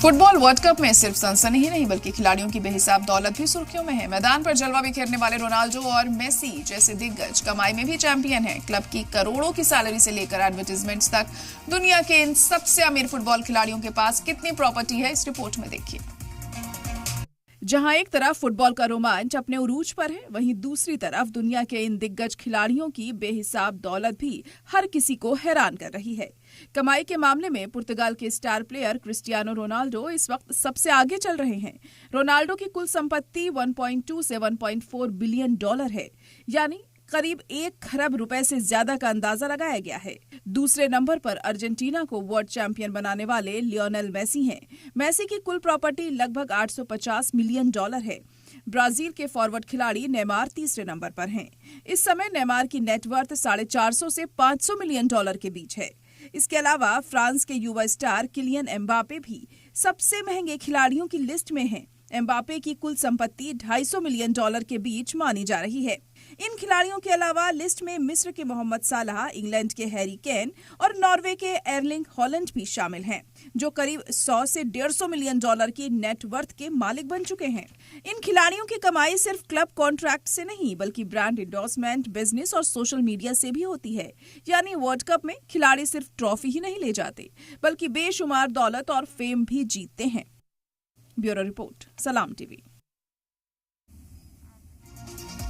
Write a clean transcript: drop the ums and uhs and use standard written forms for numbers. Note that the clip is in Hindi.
फुटबॉल वर्ल्ड कप में सिर्फ सनसनी ही नहीं बल्कि खिलाड़ियों की बेहिसाब दौलत भी सुर्खियों में है। मैदान पर जलवा बिखेरने वाले रोनाल्डो और मेसी जैसे दिग्गज कमाई में भी चैंपियन हैं। क्लब की करोड़ों की सैलरी से लेकर एडवर्टाइजमेंट्स तक दुनिया के इन सबसे अमीर फुटबॉल खिलाड़ियों के पास कितनी प्रॉपर्टी है, इस रिपोर्ट में देखिए। जहां एक तरफ फुटबॉल का रोमांच अपने उरूज पर है, वहीं दूसरी तरफ दुनिया के इन दिग्गज खिलाड़ियों की बेहिसाब दौलत भी हर किसी को हैरान कर रही है। कमाई के मामले में पुर्तगाल के स्टार प्लेयर क्रिस्टियानो रोनाल्डो इस वक्त सबसे आगे चल रहे हैं। रोनाल्डो की कुल संपत्ति 1.2 से 1.4 बिलियन डॉलर है, यानी करीब 1 खरब रुपए से ज्यादा का अंदाजा लगाया गया है। दूसरे नंबर पर अर्जेंटीना को वर्ल्ड चैंपियन बनाने वाले लियोनेल मेसी हैं। मेसी की कुल प्रॉपर्टी लगभग 850 मिलियन डॉलर है। ब्राजील के फॉरवर्ड खिलाड़ी नेमार तीसरे नंबर पर हैं। इस समय नेमार की नेटवर्थ 450 से 500 मिलियन डॉलर के बीच है। इसके अलावा फ्रांस के युवा स्टार किलियन एम्बापे भी सबसे महंगे खिलाड़ियों की लिस्ट में हैं। एम्बापे की कुल संपत्ति 250 मिलियन डॉलर के बीच मानी जा रही है। इन खिलाड़ियों के अलावा लिस्ट में मिस्र के मोहम्मद सालाह, इंग्लैंड के हैरी केन और नॉर्वे के एर्लिंग हॉलैंड भी शामिल हैं, जो करीब 100 से 150 मिलियन डॉलर की नेटवर्थ के मालिक बन चुके हैं। इन खिलाड़ियों की कमाई सिर्फ क्लब कॉन्ट्रैक्ट से नहीं बल्कि ब्रांड एंडोर्समेंट, बिजनेस और सोशल मीडिया से भी होती है। यानी वर्ल्ड कप में खिलाड़ी सिर्फ ट्रॉफी ही नहीं ले जाते बल्कि बेशुमार दौलत और फेम भी जीतते हैं। ब्यूरो रिपोर्ट, सलाम टीवी।